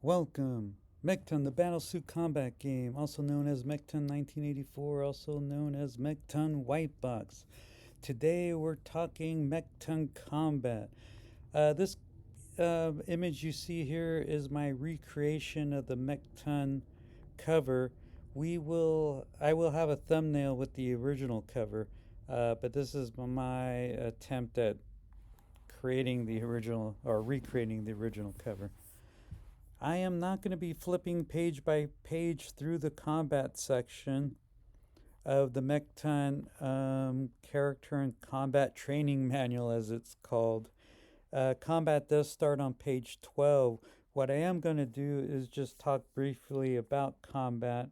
Welcome! MEKTON, the Battlesuit combat game, also known as MEKTON 1984, also known as MEKTON Whitebox. Today we're talking MEKTON combat. This image you see here is my recreation of the MEKTON cover. I will have a thumbnail with the original cover, but this is my attempt at creating the original or recreating the original cover. I am not going to be flipping page by page through the combat section of the MEKTON character and combat training manual, as it's called. Combat does start on page 12. What I am going to do is just talk briefly about combat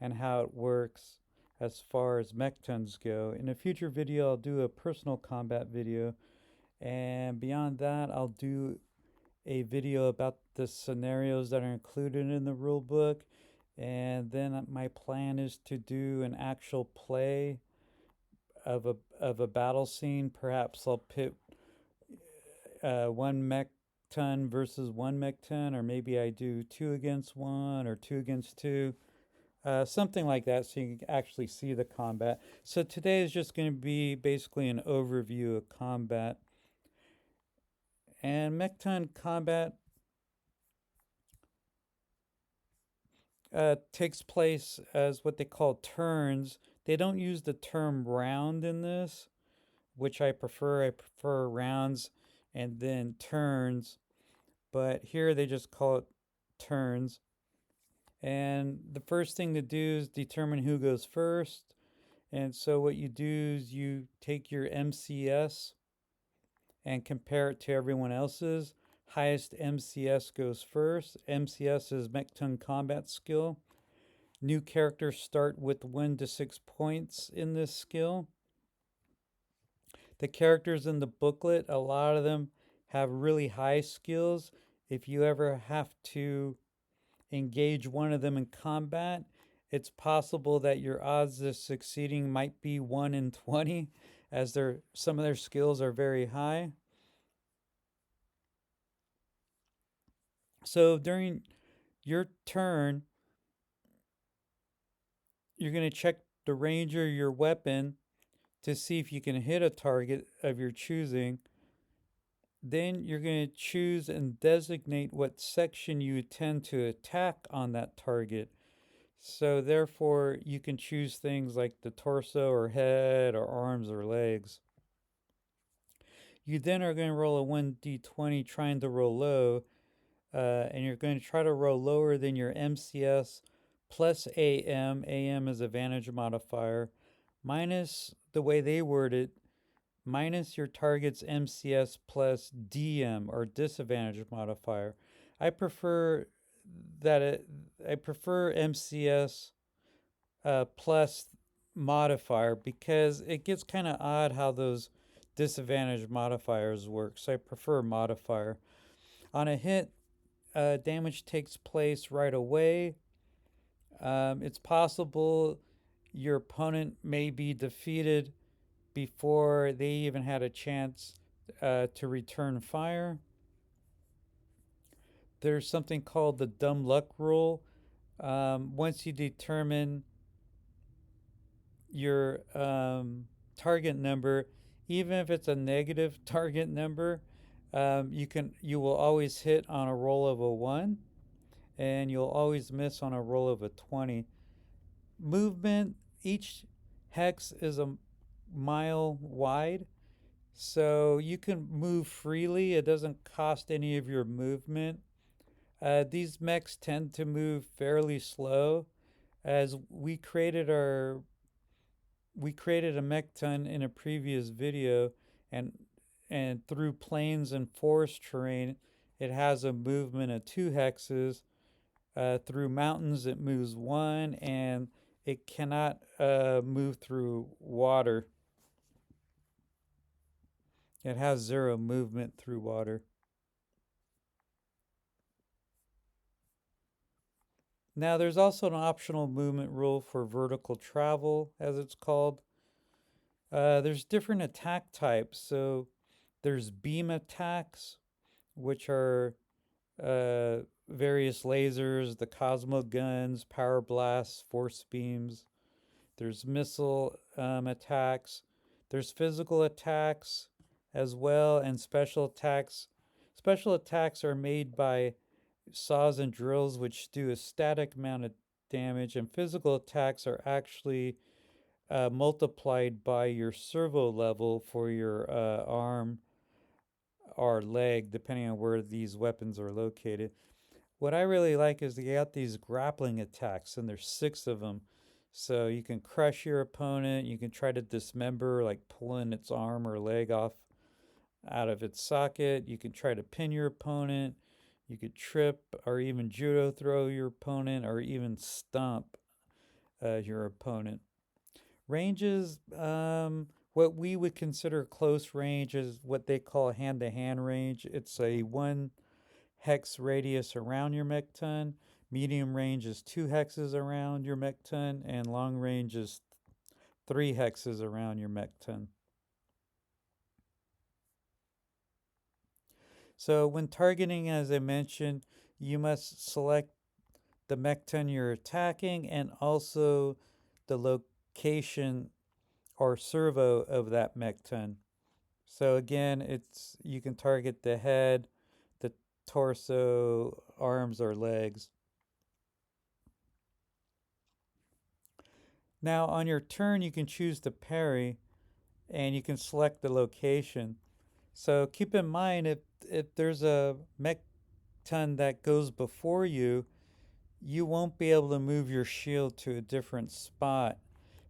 and how it works as far as MEKTONs go. In a future video, I'll do a personal combat video, and beyond that, I'll do a video about the scenarios that are included in the rule book, and then my plan is to do an actual play of a battle scene. Perhaps I'll pit one MEKTON versus one MEKTON, or maybe I do 2 against 1 or 2 against 2. Something like that, so you can actually see the combat. So today is just going to be basically an overview of combat. And MEKTON combat takes place as what they call turns. They don't use the term round in this, which I prefer. I prefer rounds and then turns, but here they just call it turns. And the first thing to do is determine who goes first. And so what you do is you take your MCS and compare it to everyone else's. Highest MCS goes first. MCS is MEKTON combat skill. New characters start with 1 to 6 points in this skill. The characters in the booklet, a lot of them have really high skills. If you ever have to engage one of them in combat, it's possible that your odds of succeeding might be 1 in 20, as some of their skills are very high. So during your turn, you're going to check the range of your weapon to see if you can hit a target of your choosing. Then you're going to choose and designate what section you intend to attack on that target. So therefore, you can choose things like the torso or head or arms or legs. You then are going to roll a 1d20 trying to roll low, and you're going to try to roll lower than your MCS plus AM. AM is advantage modifier, minus the way they word it, minus your target's MCS plus DM or disadvantage modifier. I prefer MCS plus modifier because it gets kind of odd how those disadvantage modifiers work. So I prefer modifier. On a hit, damage takes place right away. It's possible your opponent may be defeated before they even had a chance to return fire. There's something called the dumb luck rule. Once you determine your target number, even if it's a negative target number, you will always hit on a roll of a 1, and you'll always miss on a roll of a 20. Movement, each hex is a mile wide, so you can move freely. It doesn't cost any of your movement. These mechs tend to move fairly slow, as we created a MEKTON in a previous video, and through plains and forest terrain, it has a movement of 2 hexes. Through mountains, it moves 1, and it cannot move through water. It has 0 movement through water. Now, there's also an optional movement rule for vertical travel, as it's called. There's different attack types. So there's beam attacks, which are various lasers, the Cosmo guns, power blasts, force beams. There's missile attacks. There's physical attacks as well, and special attacks. Special attacks are made by saws and drills, which do a static amount of damage, and physical attacks are actually multiplied by your servo level for your arm or leg, depending on where these weapons are located. What I really like is they got these grappling attacks, and there's 6 of them. So you can crush your opponent. You can try to dismember, like pulling its arm or leg off out of its socket. You can try to pin your opponent. You could trip or even judo throw your opponent, or even stomp your opponent. Ranges, what we would consider close range is what they call hand to hand range. It's a 1 hex radius around your MEKTON. Medium range is 2 hexes around your MEKTON, and long range is 3 hexes around your MEKTON. So when targeting, as I mentioned, you must select the MEKTON you're attacking and also the location or servo of that MEKTON. So again, it's you can target the head, the torso, arms, or legs. Now on your turn, you can choose to parry, and you can select the location. So keep in mind, if there's a MEKTON that goes before you, you won't be able to move your shield to a different spot.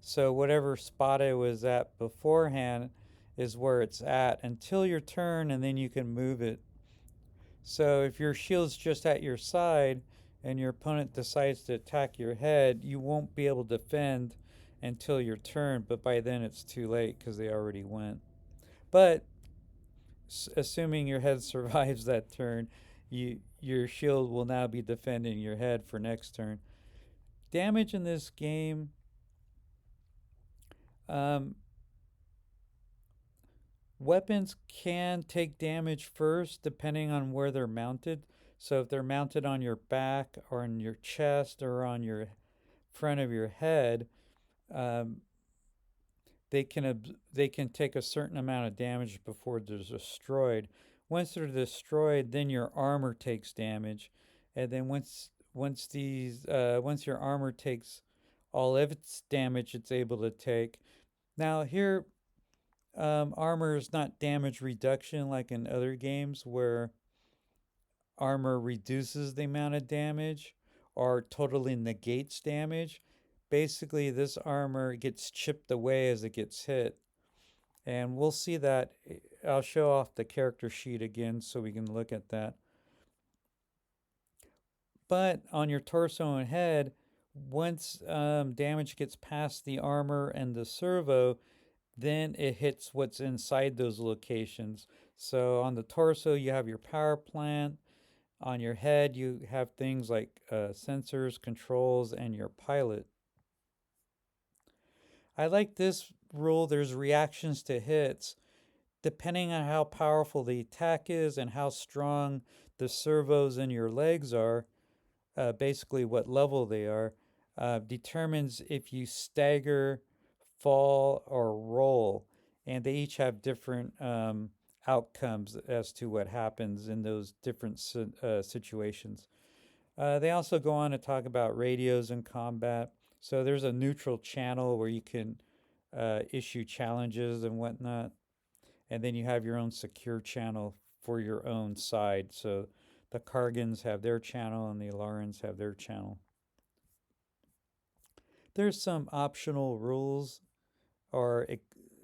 So whatever spot it was at beforehand is where it's at until your turn, and then you can move it. So if your shield's just at your side and your opponent decides to attack your head, you won't be able to defend until your turn, but by then it's too late because they already went. But assuming your head survives that turn, your shield will now be defending your head for next turn. Damage in this game, um, weapons can take damage first depending on where they're mounted. So if they're mounted on your back or on your chest or on your front of your head, um, they can take a certain amount of damage before they're destroyed. Once they're destroyed, then your armor takes damage, and then once your armor takes all of its damage it's able to take. Now here, armor is not damage reduction like in other games where armor reduces the amount of damage or totally negates damage. Basically, this armor gets chipped away as it gets hit. And we'll see that. I'll show off the character sheet again so we can look at that. But on your torso and head, once damage gets past the armor and the servo, then it hits what's inside those locations. So on the torso, you have your power plant. On your head, you have things like sensors, controls, and your pilot. I like this rule. There's reactions to hits. Depending on how powerful the attack is and how strong the servos in your legs are, basically what level they are, determines if you stagger, fall, or roll. And they each have different outcomes as to what happens in those different situations. They also go on to talk about radios in combat. So there's a neutral channel where you can issue challenges and whatnot. And then you have your own secure channel for your own side. So the Kargans have their channel and the Alarans have their channel. There's some optional rules, or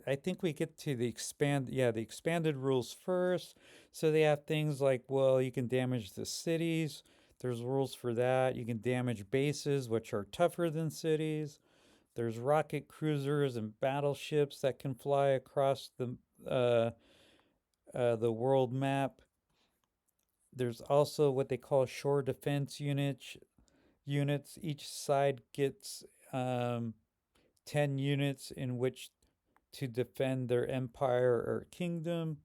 I think we get to the expanded rules first. So they have things like, well, you can damage the cities. There's rules for that. You can damage bases, which are tougher than cities. There's rocket cruisers and battleships that can fly across the world map. There's also what they call shore defense units. Each side gets 10 units in which to defend their empire or kingdom.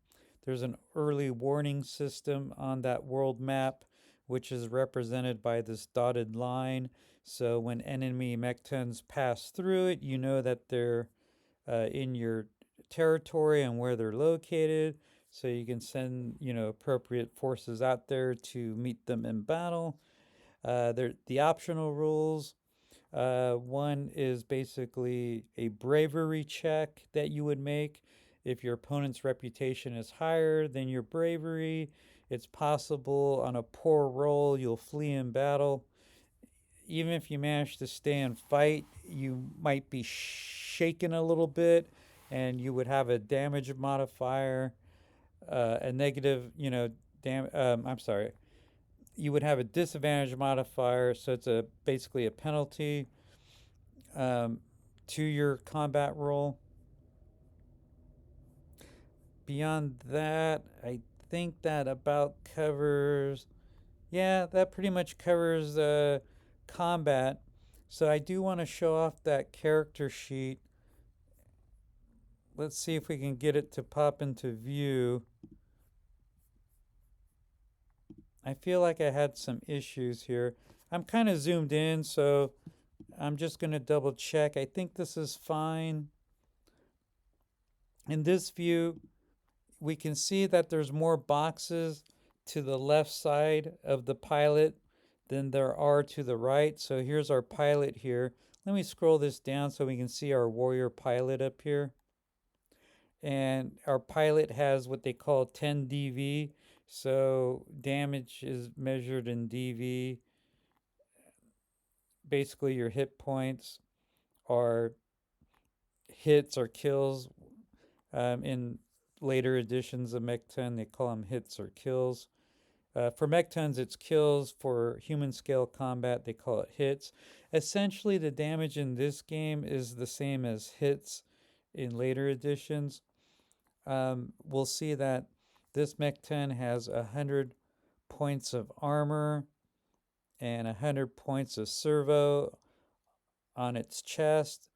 There's an early warning system on that world map, which is represented by this dotted line. So when enemy MEKTONs pass through it, you know that they're in your territory and where they're located. So you can send, appropriate forces out there to meet them in battle. The optional rules. One is basically a bravery check that you would make. If your opponent's reputation is higher than your bravery, it's possible on a poor roll you'll flee in battle. Even if you manage to stay and fight, you might be shaken a little bit and you would have a damage modifier, a negative, I'm sorry, you would have a disadvantage modifier, so it's basically a penalty um, to your combat roll. Beyond that, I think that about covers. Yeah, that pretty much covers combat. So I do want to show off that character sheet. Let's see if we can get it to pop into view. I feel like I had some issues here. I'm kind of zoomed in, so I'm just going to double check. I think this is fine. In this view, we can see that there's more boxes to the left side of the pilot than there are to the right. So here's our pilot here. Let me scroll this down so we can see our warrior pilot up here. And our pilot has what they call 10 DV. So damage is measured in DV. Basically, your hit points are hits or kills. In later editions of MEKTON, they call them hits or kills. For MEKTONs, it's kills. For human scale combat, they call it hits. Essentially, the damage in this game is the same as hits in later editions. We'll see that this MEKTON has 100 points of armor and 100 points of servo on its chest.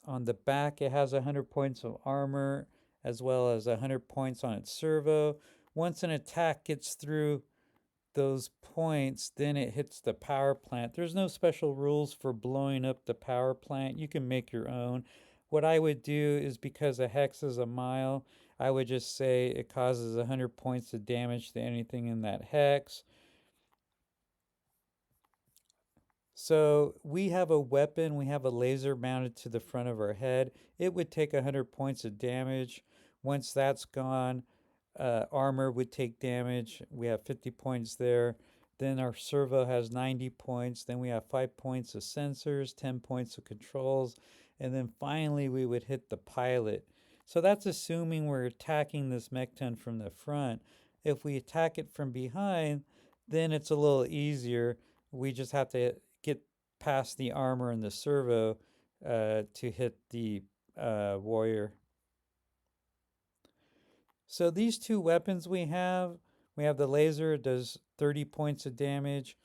On the back, it has 100 points of armor as well as 100 points on its servo. Once an attack gets through those points, then it hits the power plant. There's no special rules for blowing up the power plant. You can make your own. What I would do is, because a hex is a mile, I would just say it causes 100 points of damage to anything in that hex. So we have a weapon, we have a laser mounted to the front of our head. It would take 100 points of damage. Once that's gone, armor would take damage. We have 50 points there. Then our servo has 90 points. Then we have 5 points of sensors, 10 points of controls. And then finally, we would hit the pilot. So that's assuming we're attacking this MEKTON from the front. If we attack it from behind, then it's a little easier. We just have to get past the armor and the servo to hit the warrior. So these two weapons we have the laser, it does 30 points of damage.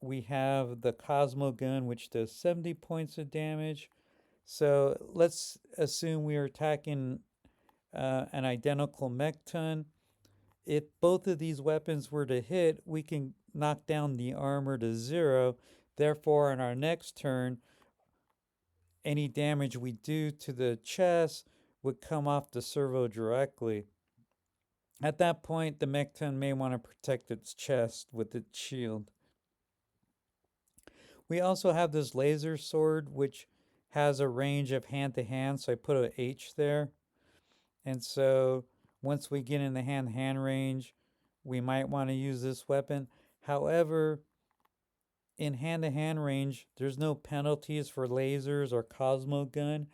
We have the Cosmo gun, which does 70 points of damage. So let's assume we are attacking an identical MEKTON. If both of these weapons were to hit, we can knock down the armor to 0. Therefore, on our next turn, any damage we do to the chest would come off the servo directly. At that point, the MEKTON may want to protect its chest with its shield. We also have this laser sword, which has a range of hand to hand, so I put an H there. And so once we get in the hand to hand range, we might want to use this weapon. However, in hand to hand range, there's no penalties for lasers or Cosmo gun.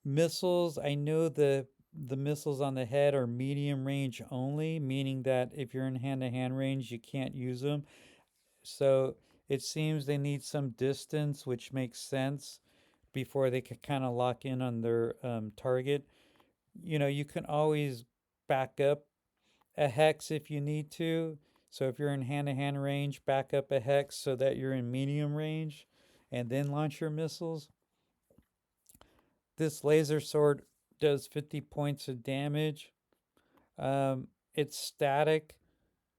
Missiles, I know the missiles on the head are medium range only, meaning that if you're in hand to hand range, you can't use them. So it seems they need some distance, which makes sense, before they can kind of lock in on their target. You can always back up a hex if you need to. So if you're in hand to hand range, back up a hex so that you're in medium range and then launch your missiles. This laser sword does 50 points of damage. It's static.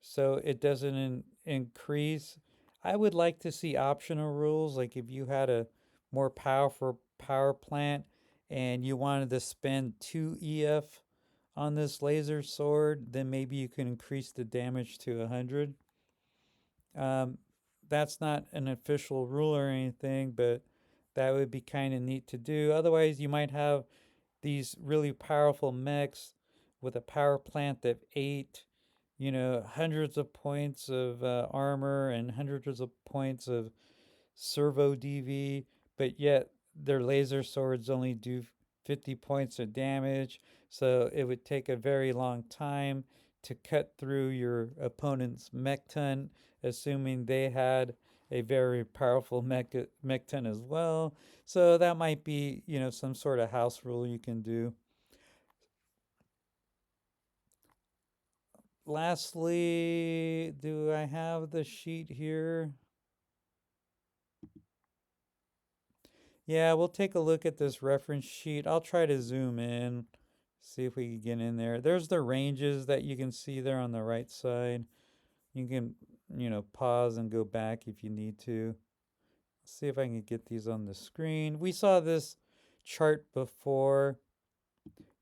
so it doesn't increase. I would like to see optional rules, like if you had a more powerful power plant and you wanted to spend 2 EF on this laser sword, then maybe you can increase the damage to 100. Um, that's not an official rule or anything, but that would be kind of neat to do. Otherwise, you might have these really powerful mechs with a power plant that ate, hundreds of points of armor and hundreds of points of servo DV, but yet their laser swords only do 50 points of damage. So it would take a very long time to cut through your opponent's MEKTON, assuming they had a very powerful MEKTON as well. So that might be, some sort of house rule you can do. Lastly, do I have the sheet here? Yeah, we'll take a look at this reference sheet. I'll try to zoom in, see if we can get in there. There's the ranges that you can see there on the right side. You can, pause and go back if you need to. See if I can get these on the screen. We saw this chart before.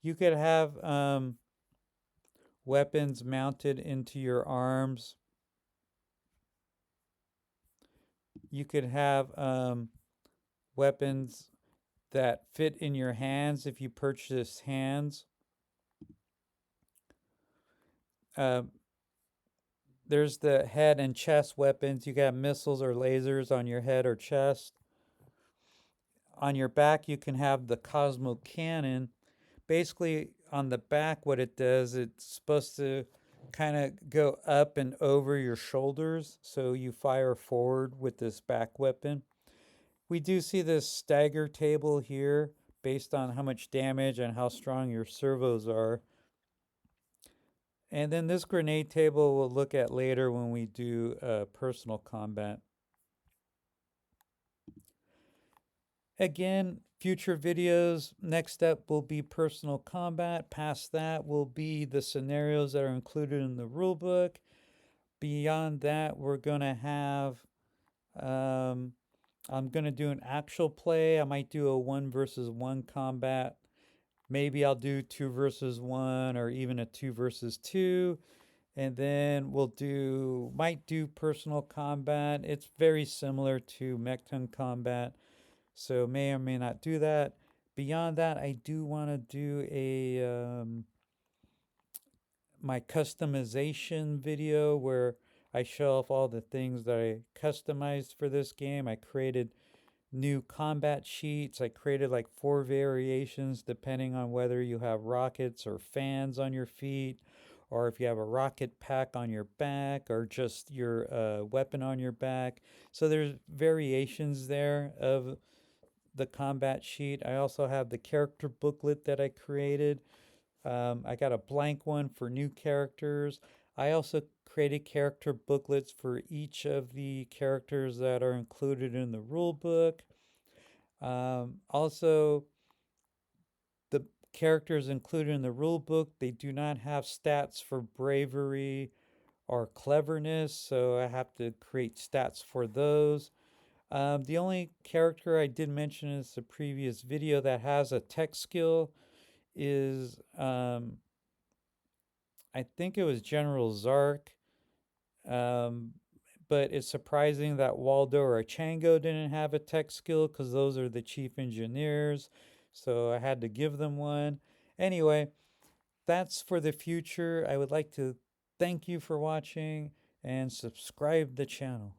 You could have weapons mounted into your arms. You could have weapons that fit in your hands if you purchase hands. Uh, there's the head and chest weapons. You got missiles or lasers on your head or chest. On your back, you can have the Cosmo Cannon. Basically, on the back, what it does, it's supposed to kind of go up and over your shoulders, so you fire forward with this back weapon. We do see this stagger table here based on how much damage and how strong your servos are. And then this grenade table we'll look at later when we do personal combat. Again, future videos, next step will be personal combat. Past that will be the scenarios that are included in the rulebook. Beyond that, we're going to have, I'm going to do an actual play. I might do a 1 versus 1 combat. Maybe I'll do 2 versus 1 or even a 2 versus 2. And then might do personal combat. It's very similar to MEKTON combat, so may or may not do that. Beyond that, I do want to do my customization video where I show off all the things that I customized for this game. I created new combat sheets. I created like 4 variations depending on whether you have rockets or fans on your feet, or if you have a rocket pack on your back, or just your weapon on your back. So there's variations there of the combat sheet. I also have the character booklet that I created. I got a blank one for new characters. I also created character booklets for each of the characters that are included in the rule book. Also, the characters included in the rule book, they do not have stats for bravery or cleverness, so I have to create stats for those. The only character I did mention in the previous video that has a tech skill is, I think it was General Zark. Um, but it's surprising that Waldo or Chango didn't have a tech skill because those are the chief engineers. So I had to give them one. Anyway, that's for the future. I would like to thank you for watching and subscribe the channel.